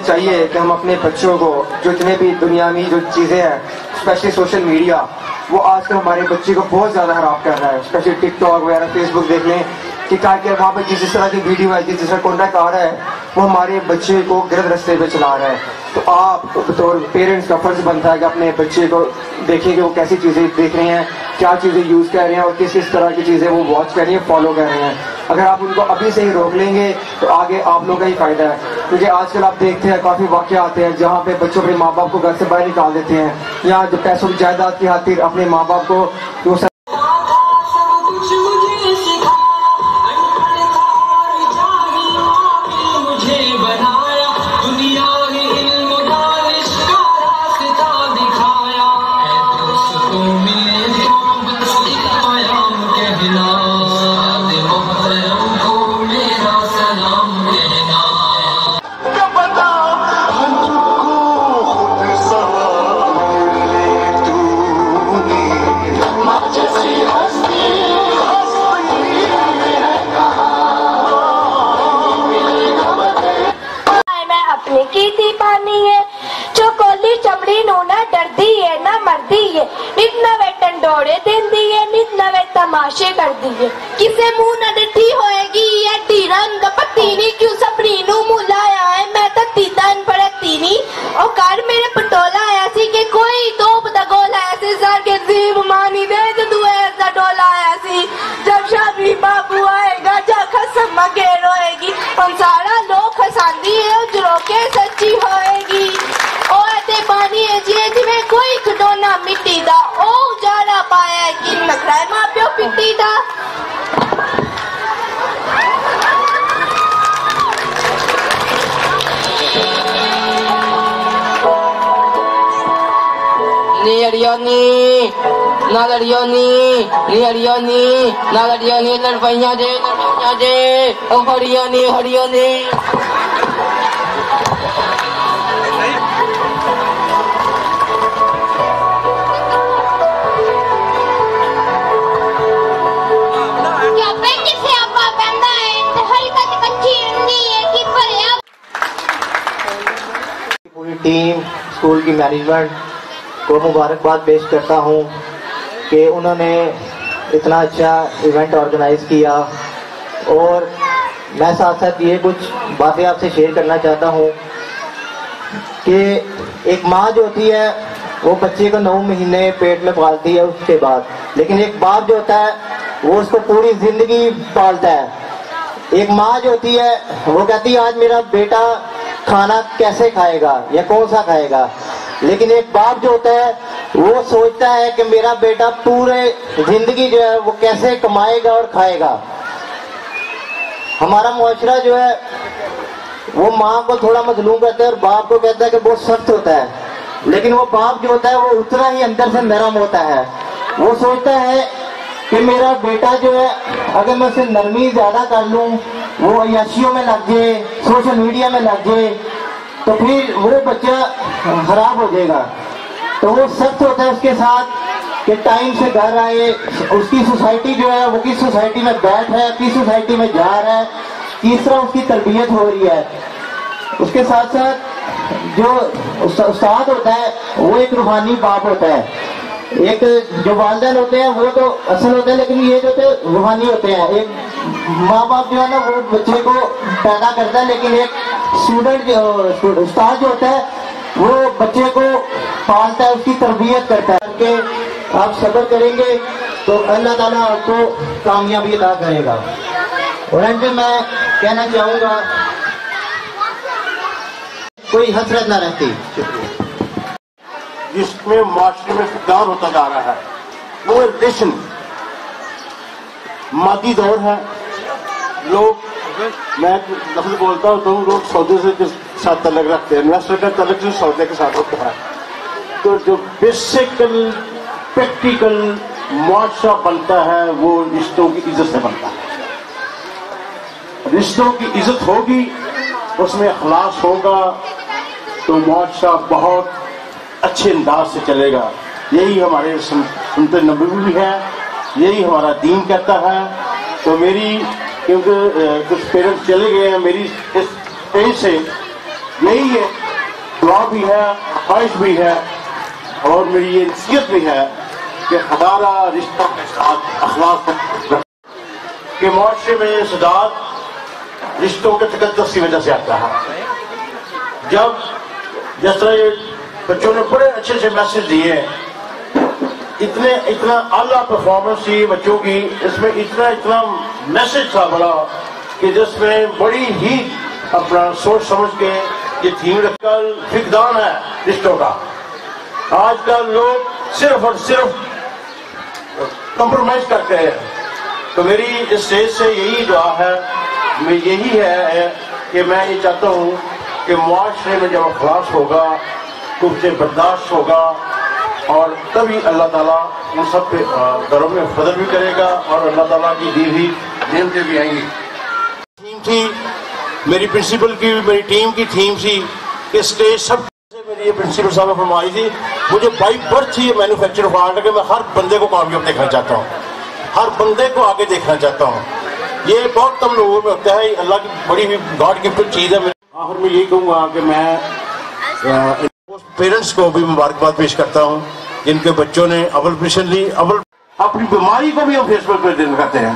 چاہیے کہ ہم اپنے بچوں کو جو جتنے بھی دنیا میں جو چیزیں ہیں اسپیشلی سوشل میڈیا وہ آج کل ہمارے بچے کو بہت زیادہ خراب کر رہا ہے. اسپیشلی ٹک ٹاک وغیرہ فیس بک دیکھ لیں کہ وہاں پہ جس طرح کی ویڈیو ہے جس طرح کانٹیکٹ آ رہا ہے وہ ہمارے بچے کو غلط رستے پہ چلا رہا ہے. تو آپ بطور پیرنٹس کا فرض بنتا ہے کہ اپنے بچے کو دیکھیں کہ وہ کیسی چیزیں دیکھ رہے ہیں, کیا چیزیں یوز کر رہے ہیں اور کس طرح کی چیزیں وہ واچ کر رہی ہیں, فالو کر رہے ہیں. اگر آپ ان کو ابھی سے ہی روک لیں گے تو آگے آپ لوگوں کا ہی فائدہ ہے. کیونکہ آج کل آپ دیکھتے ہیں کافی واقعہ آتے ہیں جہاں پہ بچوں اپنے ماں باپ کو گھر سے باہر نکال دیتے ہیں یا جو پیسوں کی جائیداد کی خاطر اپنے ماں باپ کو تماشے کر دیے کسے منہ نہ ڈٹھی ہوئے گی ایڈی رنگ پتینی کیوں سپری نو ملایا ہے میں تتی تن پڑتینی او کر میرے پٹولا ایسی کہ کوئی توپ دا گولا ایسی سر کے زیب مانی دے جدو ایسا ڈولا ایسی جب شابی بابو آئے گا جا خسم مگے روئے گی ہم سارا لوگ خساندی ہے اجرو کے سچی ہوئے گی او ایتے بانی ہے جی میں کوئی کھڈونا مٹی دا او جاڑا پایا ہے کہ نکرائے ماں پیو پٹی دا نی اڑیونی نہ لڑیونی نی اڑیونی نہ لڑیونی لڑپائیاں دے او ہڑیونی ہڑیونی پوری ٹیم اسکول کی مینجمنٹ کو مبارکباد پیش کرتا ہوں کہ انہوں نے اتنا اچھا ایونٹ آرگنائز کیا. اور میں ساتھ ساتھ یہ کچھ باتیں آپ سے شیئر کرنا چاہتا ہوں کہ ایک ماں جو ہوتی ہے وہ بچے کو 9 مہینے پیٹ میں پالتی ہے اس کے بعد, لیکن ایک باپ جو ہوتا ہے وہ اس کو پوری زندگی پالتا ہے. ایک ماں جو ہوتی ہے وہ کہتی ہے آج میرا بیٹا کھانا کیسے کھائے گا یا کون سا کھائے گا, لیکن ایک باپ جو ہوتا ہے وہ سوچتا ہے کہ میرا بیٹا پورے زندگی جو ہے وہ کیسے کمائے گا اور کھائے گا. ہمارا معاشرہ جو ہے وہ ماں کو تھوڑا مظلوم کرتا ہے اور باپ کو کہتا ہے کہ بہت سخت ہوتا ہے, لیکن وہ باپ جو ہوتا ہے وہ اتنا ہی اندر سے نرم ہوتا ہے. وہ سوچتا ہے کہ میرا بیٹا جو ہے اگر میں اسے نرمی زیادہ کر لوں, وہ عیاشیوں میں لگ جائے, سوشل میڈیا میں لگ جائے, تو پھر وہ بچہ خراب ہو جائے گا. تو وہ سخت ہوتا ہے اس کے ساتھ کہ ٹائم سے گھر آئے, اس کی سوسائٹی جو ہے وہ کس سوسائٹی میں بیٹھ ہے, کس سوسائٹی میں جا رہا ہے, کس طرح اس کی تربیت ہو رہی ہے. اس کے ساتھ ساتھ جو استاد ہوتا ہے وہ ایک روحانی باپ ہوتا ہے. ایک جو والدین ہوتے ہیں وہ تو اصل ہوتے ہیں, لیکن یہ جو ہوتے روحانی ہوتے ہیں. ایک ماں باپ جو ہے نا وہ بچے کو پیدا کرتا ہے, لیکن ایک اسٹوڈنٹ استاد جو ہوتا ہے وہ بچے کو پالتا ہے, اس کی تربیت کرتا ہے. کہ آپ صبر کریں گے تو اللہ تعالیٰ آپ کو کامیابی عطا کرے گا. اور اینڈ میں کہنا چاہوں گا کوئی حسرت نہ رہتی. جس میں معاشرے میں فقدان ہوتا جا رہا ہے وہ ریلیشن مادی دور ہے. لوگ میں لفظ بولتا ہوں تو لوگ سودے سے ساتھ تعلق رکھتے ہیں, انویسٹر کا تعلق جو سودے کے ساتھ ہوتا ہے. تو جو بیسیکل پریکٹیکل معاشرہ بنتا ہے وہ رشتوں کی عزت سے بنتا ہے. رشتوں کی عزت ہوگی, اس میں اخلاص ہوگا تو معاشرہ بہت اچھے انداز سے چلے گا. یہی ہمارے سنت نبوی ہے, یہی ہمارا دین کہتا ہے. تو میری کیونکہ کچھ پیرنٹس چلے گئے ہیں, میری اس پیج سے یہی ہے دعا بھی ہے، خواہش بھی ہے، اور میری یہ نصیحت بھی ہے کہ ہمارا رشتہ کے ساتھ اخلاق کہ معاشرے میں صداقت رشتوں کے تقدس کی وجہ سے آتا ہے. جب جس طرح یہ بچوں نے بڑے اچھے سے میسج دیے، اتنا اعلیٰ پرفارمنس تھی بچوں کی، اس میں اتنا میسج تھا بڑا کہ جس میں بڑی ہی اپنا سوچ سمجھ کے یہ تھیم کل فقدان ہے رشتوں کا. آج کل لوگ صرف اور صرف کمپرومائز کرتے ہیں. تو میری اس اسٹیج سے یہی دعا ہے، یہی ہے کہ میں یہ چاہتا ہوں کہ معاشرے میں جب اخلاص ہوگا، کفر برداشت ہوگا، اور تبھی اللہ تعالیٰ ان سب پہ گھروں میں فضل بھی کرے گا اور اللہ تعالیٰ کی دی ہوئی نعمتیں بھی آئیں گی. تھیم تھی میری پرنسپل کی، میری ٹیم کی تھیم تھی کہ اسٹیج سب سے میری یہ پرنسپل صاحب نے فرمائی تھی، مجھے بائی برتھ یہ مینوفیکچر ہوا ہے کہ میں ہر بندے کو کامیاب دیکھنا چاہتا ہوں، ہر بندے کو آگے دیکھنا چاہتا ہوں. یہ بہت کم لوگوں میں ہوتا ہے، اللہ کی بڑی ہوئی گاڈ گفٹڈ چیز ہے. آخر میں یہی کہوں گا کہ میں پیرنٹس کو بھی مبارکباد پیش کرتا ہوں جن کے بچوں نے اول پوزیشن لی. اول اپنی بیماری کو بھی ہم فیس بک پہ دکھاتے ہیں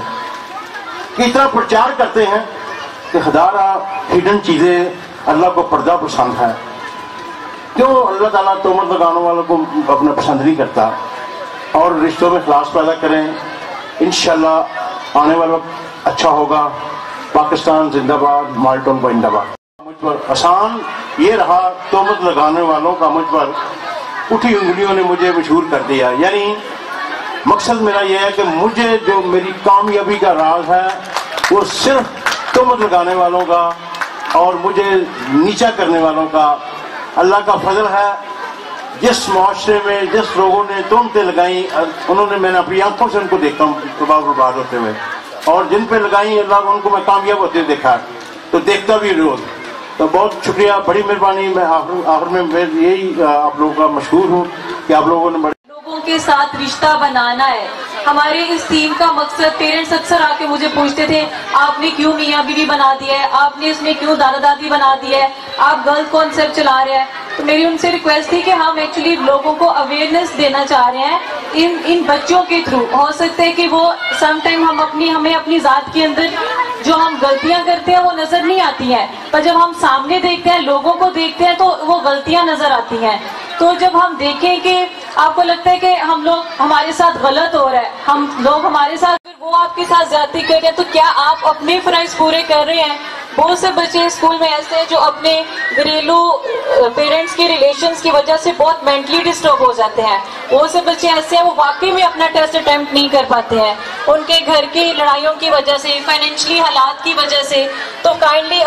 کہ اتنا پرچار کرتے ہیں کہ ہزارہ ہڈن چیزیں اللہ کو پردہ پسند ہے. کیوں اللہ تعالیٰ تہمت لگانے والوں کو اپنا پسند نہیں کرتا؟ اور رشتوں میں اخلاص پیدا کریں، انشاءاللہ آنے والا وقت اچھا ہوگا. پاکستان زندہ باد، مالٹون کو زندہ باد. مجھ پر آسان یہ رہا تہمت لگانے والوں کا، مجھ پر اٹھی انگلیوں نے مجھے مشہور کر دیا. یعنی مقصد میرا یہ ہے کہ مجھے جو میری کامیابی کا راز ہے وہ صرف تہمت لگانے والوں کا اور مجھے نیچا کرنے والوں کا اللہ کا فضل ہے. جس معاشرے میں جس لوگوں نے تہمتیں لگائیں، میں نے اپنی آنکھوں سے ان کو دیکھا ہوں تباہ برباد ہوتے ہوئے، اور جن پہ لگائیں اللہ ان کو میں کامیاب ہوتے ہوئے دیکھا، تو دیکھتا بھی روز. تو بہت شکریہ، بڑی مہربانی. میں آخر میں یہی آپ لوگوں کا مشہور ہوں کہ آپ لوگوں نے لوگوں کے ساتھ رشتہ بنانا ہے. ہمارے اس ٹیم کا مقصد، پیرنٹس اکثر آ کے مجھے پوچھتے تھے آپ نے کیوں میاں بیوی بنا دیا ہے، آپ نے اس میں کیوں دادا دادی بنا دیا ہے، آپ غلط کانسیپٹ چلا رہے ہیں. تو میری ان سے ریکویسٹ تھی کہ ہم ایکچولی لوگوں کو اویئرنیس دینا چاہ رہے ہیں ان بچوں کے تھرو. ہو سکتا ہے کہ وہ سم ٹائم ہمیں اپنی ذات کے اندر جو ہم غلطیاں کرتے ہیں وہ نظر نہیں آتی ہیں، پر جب ہم سامنے دیکھتے ہیں، لوگوں کو دیکھتے ہیں، تو وہ غلطیاں نظر آتی ہیں. تو جب ہم دیکھیں کہ آپ کو لگتا ہے کہ ہمارے ساتھ غلط ہو رہا ہے، لوگ ہمارے ساتھ، پھر وہ آپ کے ساتھ زیادتی کر رہے ہیں، تو کیا آپ اپنے فرائض پورے کر رہے ہیں؟ بہت سے بچے اسکول میں ایسے ہیں جو اپنے گھریلو پیرنٹس کے ریلیشنز کی وجہ سے بہت مینٹلی ڈسٹرب ہو جاتے ہیں. بہت سے بچے ایسے ہیں وہ واقعی میں اپنا ٹیسٹ اٹیمپٹ نہیں کر پاتے ہیں ان کے گھر کی لڑائیوں کی وجہ سے، فائنینشلی حالات کی وجہ سے. تو کائنڈلی